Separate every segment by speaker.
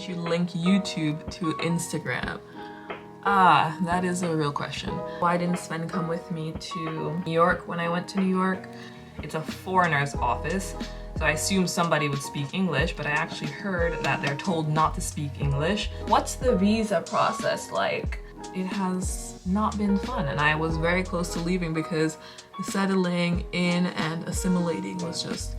Speaker 1: don't you link YouTube to Instagram? Ah, that is a real question. Why didn't Sven come with me to New York when I went to New York? It's a foreigner's office, so I assume somebody would speak English, but I actually heard that they're told not to speak English. What's the visa process like? It has not been fun, and I was very close to leaving because the settling in and assimilating was just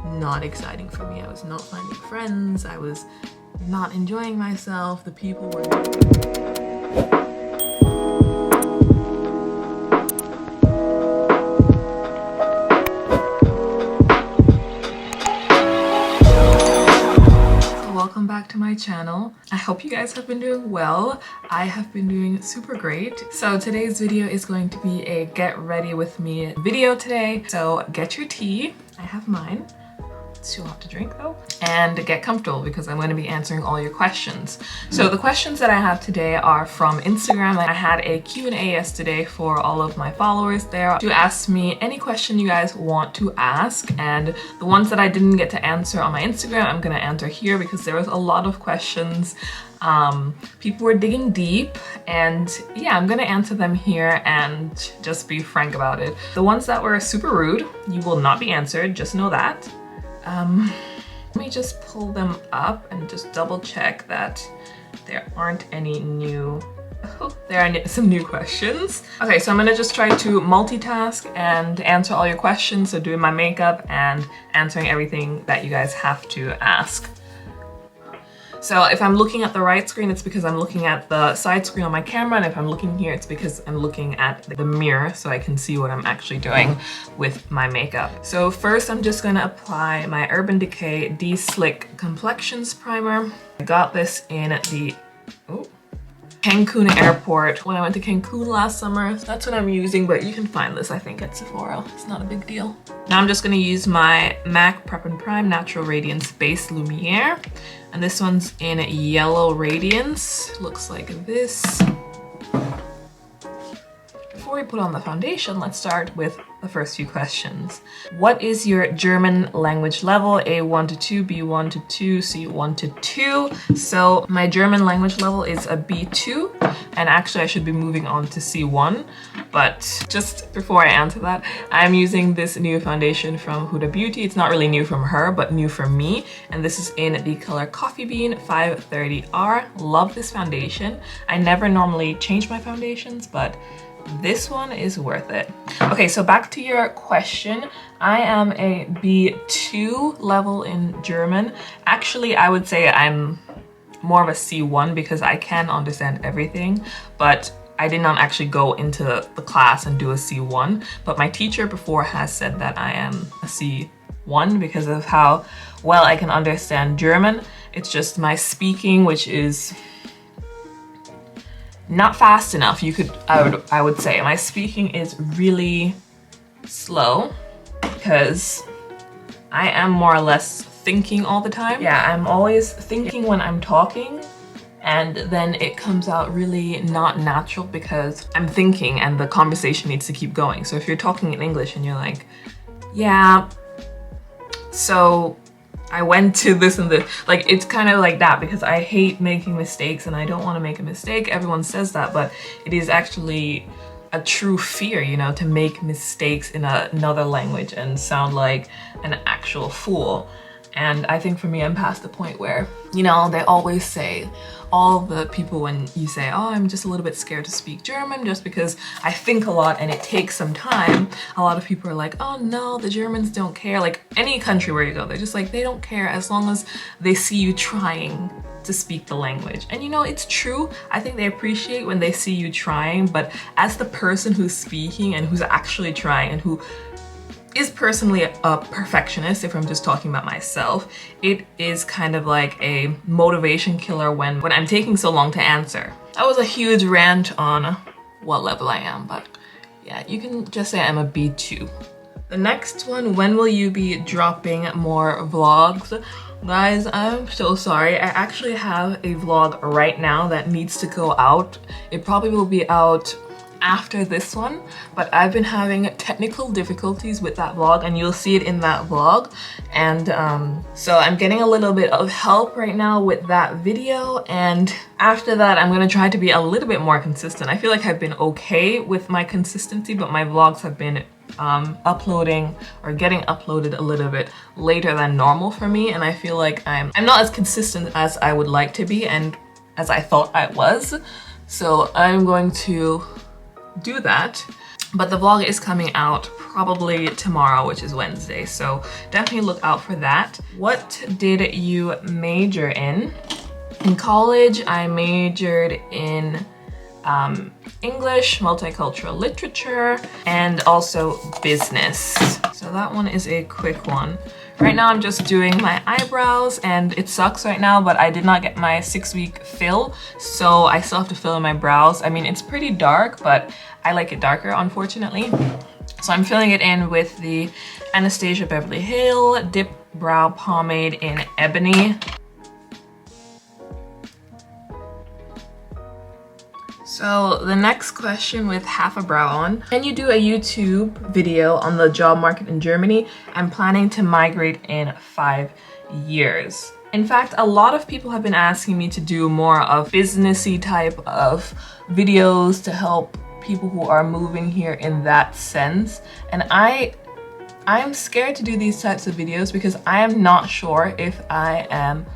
Speaker 1: not exciting for me. I was not finding friends, I was not enjoying myself, the people were... Welcome back to my channel. I hope you guys have been doing well. I have been doing super great. So today's video is going to be a get ready with me video today. So get your tea. I have mine. It's too hot to drink though. And get comfortable because I'm going to be answering all your questions. So the questions that I have today are from Instagram. I had a Q&A yesterday for all of my followers there to ask me any question you guys want to ask. And the ones that I didn't get to answer on my Instagram, I'm going to answer here because there was a lot of questions. People were digging deep, and yeah, I'm gonna answer them here and just be frank about it. The ones that were super rude, you will not be answered, just know that. Let me just pull them up and just double check that there aren't any new... Oh, there are some new questions. Okay, so I'm gonna just try to multitask and answer all your questions. So doing my makeup and answering everything that you guys have to ask. So if I'm looking at the right screen, it's because I'm looking at the side screen on my camera, and if I'm looking here, it's because I'm looking at the mirror so I can see what I'm actually doing with my makeup. So first, I'm just gonna apply my Urban Decay De-Slick Complexions Primer. I got this in the Cancun airport when I went to Cancun last summer. That's what I'm using, but you can find this, I think, at Sephora. It's not a big deal. Now I'm just gonna use my MAC Prep and Prime Natural Radiance Base Lumiere. And this one's in Yellow Radiance. Looks like this. Before we put on the foundation, let's start with the first few questions. What is your German language level? A1 to 2, B1 to 2, C1 to 2. So my German language level is a B2, and actually I should be moving on to C1. But just before I answer that, I'm using this new foundation from Huda Beauty. It's not really new from her, but new from me. And this is in the color Coffee Bean 530R. Love this foundation. I never normally change my foundations, but this one is worth it. Okay, so back to your question. I am a B2 level in German. Actually, I would say I'm more of a C1 because I can understand everything, but I did not actually go into the class and do a C1. But my teacher before has said that I am a C1 because of how well I can understand German. It's just my speaking, which is not fast enough. I would say my speaking is really slow because I am more or less thinking all the time. Yeah, I'm always thinking when I'm talking, and then it comes out really not natural because I'm thinking and the conversation needs to keep going. So if you're talking in English and you're like, yeah, so I went to this and this, like it's kind of like that because I hate making mistakes and I don't want to make a mistake. Everyone says that, but it is actually a true fear, you know, to make mistakes in another language and sound like an actual fool. And I think for me, I'm past the point where, you know, they always say, all the people when you say, oh, I'm just a little bit scared to speak German just because I think a lot and it takes some time. A lot of people are like, oh no, the Germans don't care. Like any country where you go, they're just like, they don't care as long as they see you trying to speak the language. And you know, it's true. I think they appreciate when they see you trying, but as the person who's speaking and who's actually trying and who is personally a perfectionist, if I'm just talking about myself, it is kind of like a motivation killer when I'm taking so long to answer. That was a huge rant on what level I am, but yeah, you can just say I'm a B2. The next one, when will you be dropping more vlogs? Guys, I'm so sorry. I actually have a vlog right now that needs to go out. It probably will be out after this one, but I've been having technical difficulties with that vlog, and you'll see it in that vlog. And so I'm getting a little bit of help right now with that video, and after that I'm gonna try to be a little bit more consistent. I feel like I've been okay with my consistency, but my vlogs have been uploading or getting uploaded a little bit later than normal for me, and I feel like I'm not as consistent as I would like to be and as I thought I was. So I'm going to do that, but the vlog is coming out probably tomorrow, which is Wednesday, so definitely look out for that. What did you major in? In college, I majored in English, multicultural literature, and also business. So that one is a quick one. Right now I'm just doing my eyebrows, and it sucks right now, but I did not get my 6-week fill, so I still have to fill in my brows. I mean, it's pretty dark, but I like it darker, unfortunately. So I'm filling it in with the Anastasia Beverly Hill Dip Brow Pomade in Ebony. So the next question with half a brow on. Can you do a YouTube video on the job market in Germany? I'm planning to migrate in 5 years. In fact, a lot of people have been asking me to do more of businessy type of videos to help people who are moving here in that sense. And I'm scared to do these types of videos because I am not sure if I am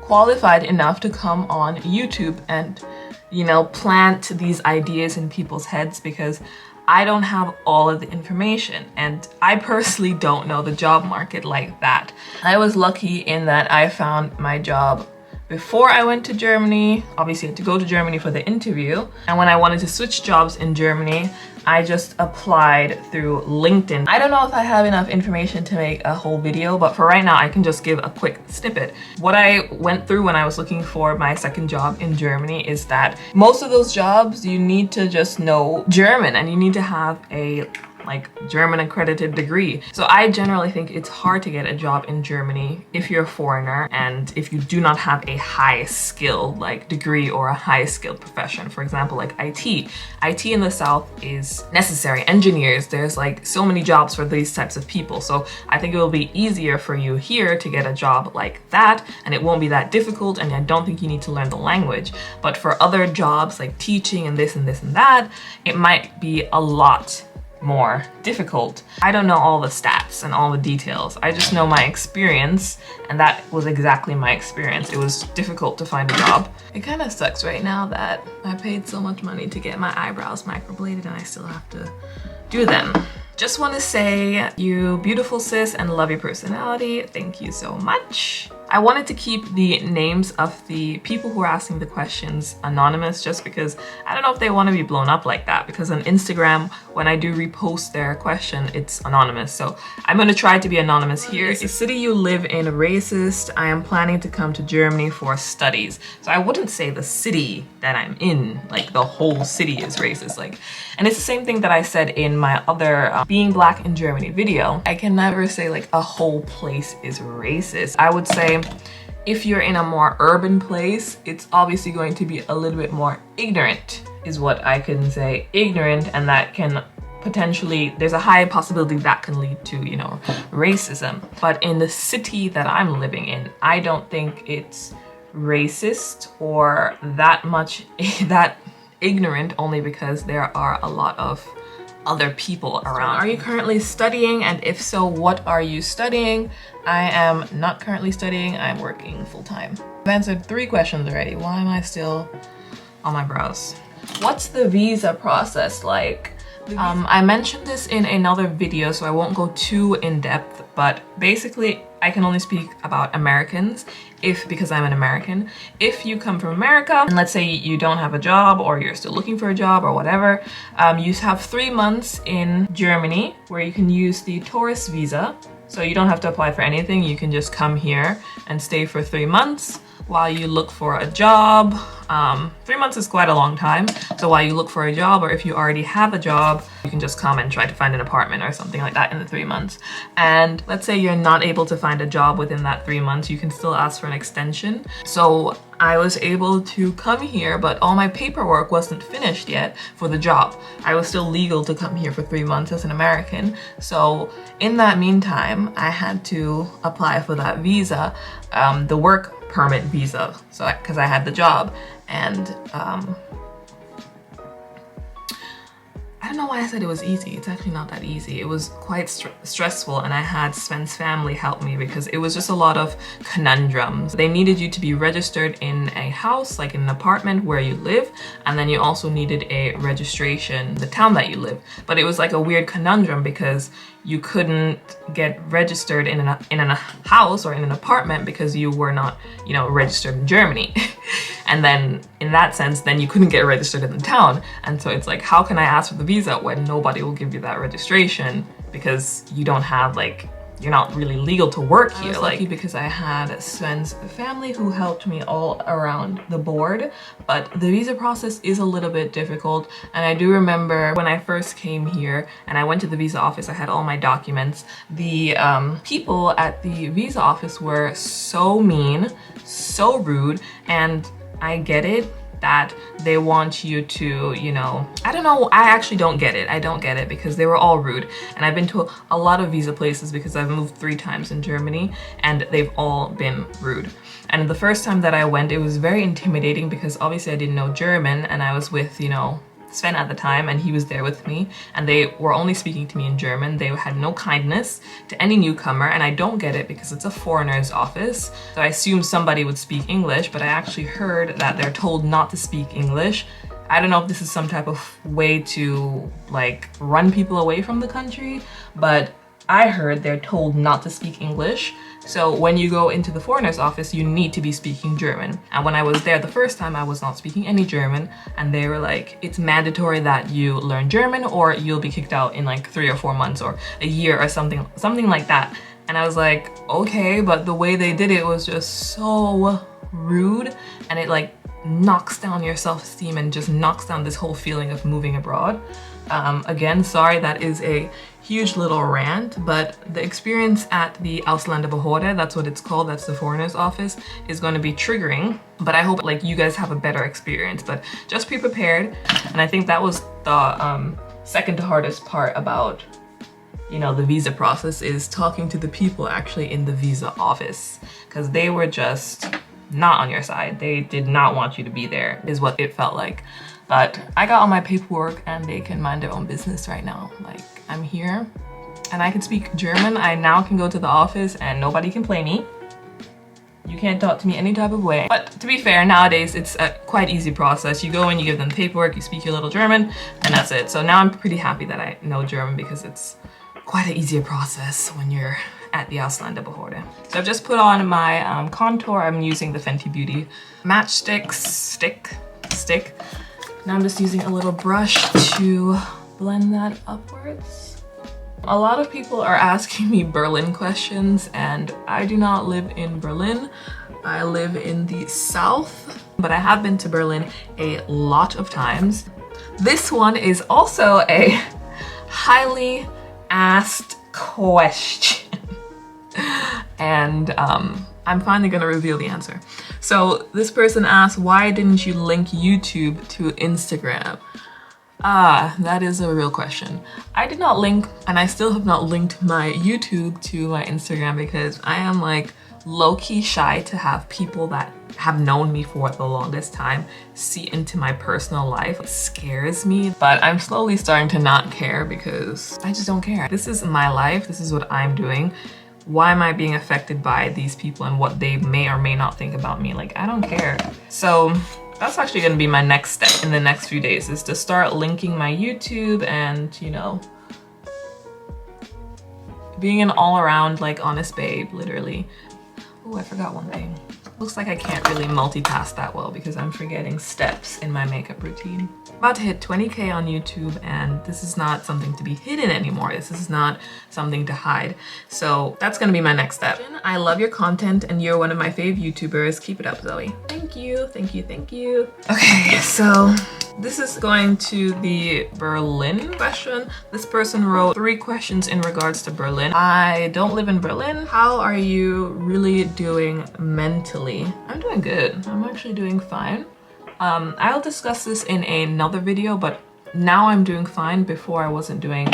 Speaker 1: qualified enough to come on YouTube and, you know, plant these ideas in people's heads, because I don't have all of the information, and I personally don't know the job market like that. I was lucky in that I found my job before I went to Germany. Obviously I had to go to Germany for the interview, and when I wanted to switch jobs in Germany, I just applied through LinkedIn. I don't know if I have enough information to make a whole video, but for right now I can just give a quick snippet. What I went through when I was looking for my second job in Germany is that most of those jobs you need to just know German, and you need to have a German accredited degree. So I generally think it's hard to get a job in Germany if you're a foreigner and if you do not have a high skilled degree or a high skilled profession. For example, like IT. IT in the South is necessary. Engineers, there's so many jobs for these types of people. So I think it will be easier for you here to get a job like that, and it won't be that difficult, and I don't think you need to learn the language. But for other jobs like teaching and this and this and that, it might be a lot more difficult. I don't know all the stats and all the details. I just know my experience, and that was exactly my experience. It was difficult to find a job. It kind of sucks right now that I paid so much money to get my eyebrows microbladed and I still have to do them. Just want to say, you beautiful sis, and love your personality. Thank you so much. I wanted to keep the names of the people who are asking the questions anonymous, just because I don't know if they want to be blown up like that, because on Instagram, when I do repost their question, it's anonymous. So I'm going to try to be anonymous here. Is the city you live in racist? I am planning to come to Germany for studies. So I wouldn't say the city that I'm in, the whole city is racist. And it's the same thing that I said in my other Being Black in Germany video. I can never say a whole place is racist. I would say if you're in a more urban place, it's obviously going to be a little bit more ignorant, is what I can say. Ignorant, and that can potentially, there's a high possibility that can lead to, racism. But in the city that I'm living in, I don't think it's racist or that much that ignorant, only because there are a lot of other people around. Are you currently studying? And if so, what are you studying? I am not currently studying. I'm working full-time. I've answered 3 questions already. Why am I still on my brows? What's the visa process like? I mentioned this in another video, so I won't go too in depth, but basically I can only speak about Americans because I'm an American. If you come from America and let's say you don't have a job, or you're still looking for a job or whatever, you have 3 months in Germany where you can use the tourist visa. So you don't have to apply for anything. You can just come here and stay for 3 months, while you look for a job. 3 months is quite a long time. So while you look for a job, or if you already have a job, you can just come and try to find an apartment or something like that in the 3 months. And let's say you're not able to find a job within that 3 months, you can still ask for an extension. So I was able to come here, but all my paperwork wasn't finished yet for the job. I was still legal to come here for 3 months as an American. So in that meantime, I had to apply for that visa, the work permit visa, so because I had the job. And I don't know why I said it was easy. It's actually not that easy. It was quite stressful, and I had Sven's family help me because it was just a lot of conundrums. They needed you to be registered in a house, like in an apartment where you live, and then you also needed a registration, the town that you live. But it was like a weird conundrum because you couldn't get registered in a house or in an apartment because you were not, you know, registered in Germany. And then in that sense, then you couldn't get registered in the town. And so it's like, how can I ask for the visa when nobody will give you that registration because you don't have, like, you're not really legal to work here. I was lucky because I had Sven's family who helped me all around the board, but the visa process is a little bit difficult. And I do remember when I first came here and I went to the visa office, I had all my documents. The people at the visa office were so mean, so rude, and I get it that they want you to, you know, I don't know, I actually don't get it. I don't get it because they were all rude. And I've been to a lot of visa places because I've moved 3 times in Germany, and they've all been rude. And the first time that I went, it was very intimidating because obviously I didn't know German, and I was with, you know, Sven at the time, and he was there with me, and they were only speaking to me in German. They had no kindness to any newcomer, and I don't get it because it's a foreigner's office. So I assume somebody would speak English, but I actually heard that they're told not to speak English. I don't know if this is some type of way to, like, run people away from the country, but I heard they're told not to speak English. So when you go into the foreigner's office, you need to be speaking German. And when I was there the first time, I was not speaking any German, and they were like, it's mandatory that you learn German or you'll be kicked out in like 3 or 4 months or a year or something like that. And I was like, okay, but the way they did it was just so rude, and it like knocks down your self-esteem and just knocks down this whole feeling of moving abroad. Again, sorry, that is a huge little rant, but the experience at the Ausländerbehörde, that's what it's called, that's the foreigner's office, is going to be triggering. But I hope like you guys have a better experience, but just be prepared. And I think that was the second hardest part about, you know, the visa process, is talking to the people actually in the visa office, because they were just not on your side. They did not want you to be there, is what it felt like. But I got all my paperwork and they can mind their own business right now. Like, I'm here and I can speak German. I now can go to the office and nobody can play me. You can't talk to me any type of way. But to be fair, nowadays it's a quite easy process. You go in, you give them the paperwork, you speak your little German, and that's it. So now I'm pretty happy that I know German because it's quite an easier process when you're at the Ausländerbehörde. So I've just put on my contour. I'm using the Fenty Beauty matchstick stick. Now I'm just using a little brush to blend that upwards. A lot of people are asking me Berlin questions, and I do not live in Berlin. I live in the south, but I have been to Berlin a lot of times. This one is also a highly asked question. And I'm finally gonna reveal the answer. So this person asked, why didn't you link YouTube to Instagram? That is a real question. I did not link, and I still have not linked my YouTube to my Instagram because I am like low-key shy to have people that have known me for the longest time see into my personal life. It scares me, but I'm slowly starting to not care because I just don't care. This is my life. This is what I'm doing. Why am I being affected by these people and what they may or may not think about me? Like, I don't care. So that's actually gonna be my next step in the next few days, is to start linking my YouTube and, you know, being an all-around like honest babe, literally. Oh, I forgot one thing. Looks like I can't really multitask that well because I'm forgetting steps in my makeup routine. I'm about to hit 20K on YouTube, and this is not something to be hidden anymore. This is not something to hide. So that's gonna be my next step. I love your content and you're one of my fave YouTubers. Keep it up, Zoe. Thank you, thank you, thank you. Okay, so this is going to the Berlin question. This person wrote 3 questions in regards to Berlin. I don't live in Berlin. How are you really doing mentally? I'm doing good. I'm actually doing fine. I'll discuss this in another video, but now I'm doing fine. Before I wasn't doing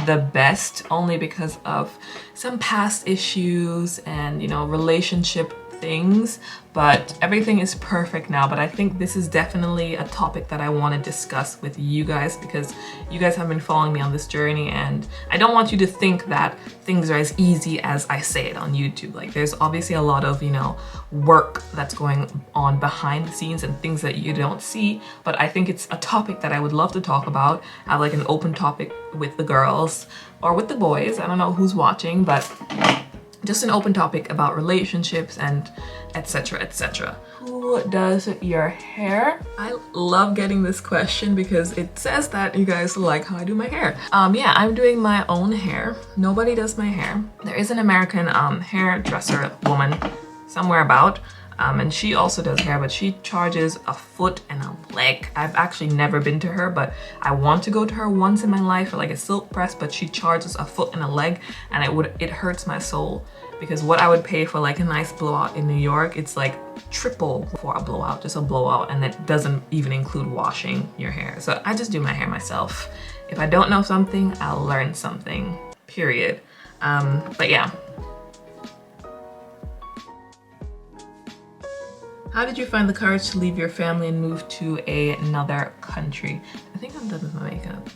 Speaker 1: the best, only because of some past issues and, you know, relationship things, but everything is perfect now. But I think this is definitely a topic that I want to discuss with you guys because you guys have been following me on this journey, and I don't want you to think that things are as easy as I say it on YouTube. Like, there's obviously a lot of, you know, work that's going on behind the scenes and things that you don't see, but I think it's a topic that I would love to talk about. Have like an open topic with the girls or with the boys. I don't know who's watching, but just an open topic about relationships and etc, etc. Who does your hair? I love getting this question because it says that you guys like how I do my hair. Yeah, I'm doing my own hair. Nobody does my hair. There is an American hairdresser woman somewhere about, and she also does hair, but she charges a foot and a leg. I've actually never been to her, but I want to go to her once in my life for like a silk press, but she charges a foot and a leg, and it hurts my soul because what I would pay for like a nice blowout in New York, it's like triple for a blowout, just a blowout, and it doesn't even include washing your hair. So I just do my hair myself. If I don't know something, I'll learn something, period. But yeah. How did you find the courage to leave your family and move to another country? I think I'm done with my makeup.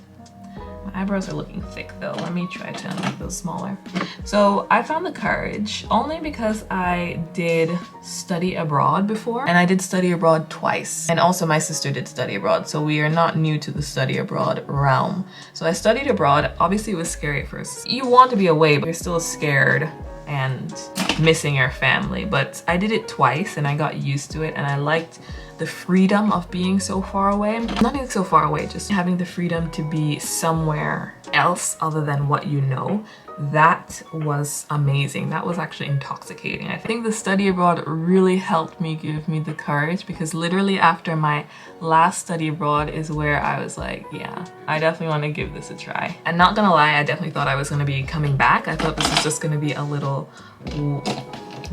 Speaker 1: My eyebrows are looking thick though. Let me try to make those smaller. So I found the courage only because I did study abroad before, and I did study abroad twice. And also my sister did study abroad, so we are not new to the study abroad realm. So I studied abroad. Obviously it was scary at first. You want to be away, but you're still scared and missing your family, but I did it twice and I got used to it, and I liked the freedom of being so far away. Not even so far away, just having the freedom to be somewhere else other than what you know. That was amazing. That was actually intoxicating. I think the study abroad really helped me, give me the courage, because literally after my last study abroad is where I was like, yeah, I definitely want to give this a try. And not gonna lie, I definitely thought I was gonna be coming back. I thought this was just gonna be a little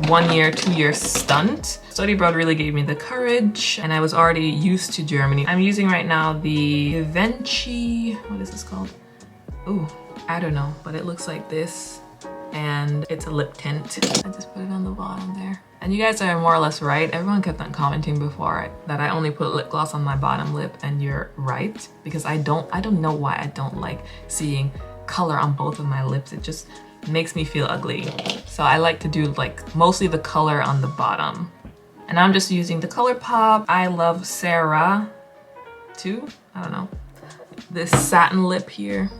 Speaker 1: 1 year, 2 year stunt. Study abroad really gave me the courage, and I was already used to Germany. I'm using right now the Vinci, what is this called? Ooh, I don't know, but it looks like this, and it's a lip tint. I just put it on the bottom there. And you guys are more or less right. Everyone kept on commenting before that I only put lip gloss on my bottom lip, and you're right, because I don't know why I don't like seeing color on both of my lips. It just makes me feel ugly. So I like to do like mostly the color on the bottom. And I'm just using the ColourPop I Love Sarah 2, I don't know. This satin lip here.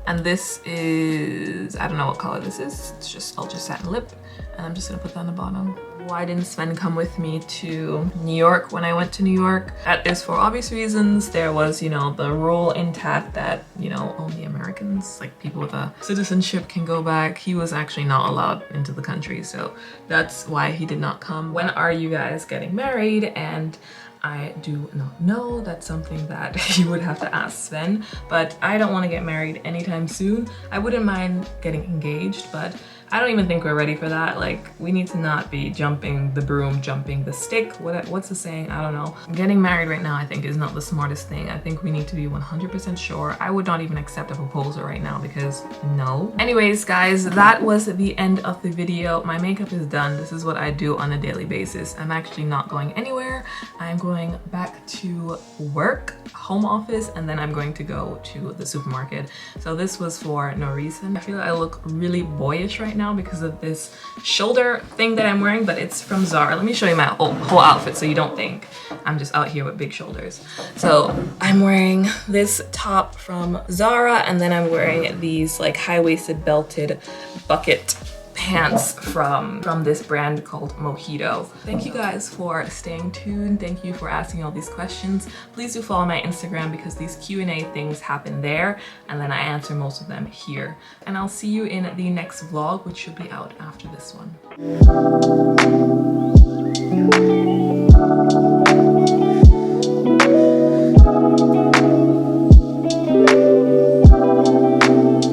Speaker 1: And this is, I don't know what color this is. It's just ultra satin lip. And I'm just gonna put that on the bottom. Why didn't Sven come with me to New York when I went to New York? That is for obvious reasons. There was, you know, the rule intact that, you know, only Americans, like people with a citizenship, can go back. He was actually not allowed into the country, so that's why he did not come. When are you guys getting married? And I do not know. That's something that you would have to ask Sven, but I don't want to get married anytime soon. I wouldn't mind getting engaged, but I don't even think we're ready for that. Like, we need to not be jumping the broom, jumping the stick. What's the saying? I don't know. Getting married right now, I think, is not the smartest thing. I think we need to be 100% sure. I would not even accept a proposal right now because no. Anyways, guys, that was the end of the video. My makeup is done. This is what I do on a daily basis. I'm actually not going anywhere. I'm going back to work, home office, and then I'm going to go to the supermarket. So this was for no reason. I feel like I look really boyish right now because of this shoulder thing that I'm wearing, but it's from Zara. Let me show you my whole outfit so you don't think I'm just out here with big shoulders. So I'm wearing this top from Zara, and then I'm wearing these like high-waisted belted bucket pants from this brand called Mojito. Thank you guys for staying tuned. Thank you for asking all these questions. Please do follow my Instagram because these Q&A things happen there, and then I answer most of them here. And I'll see you in the next vlog, which should be out after this one.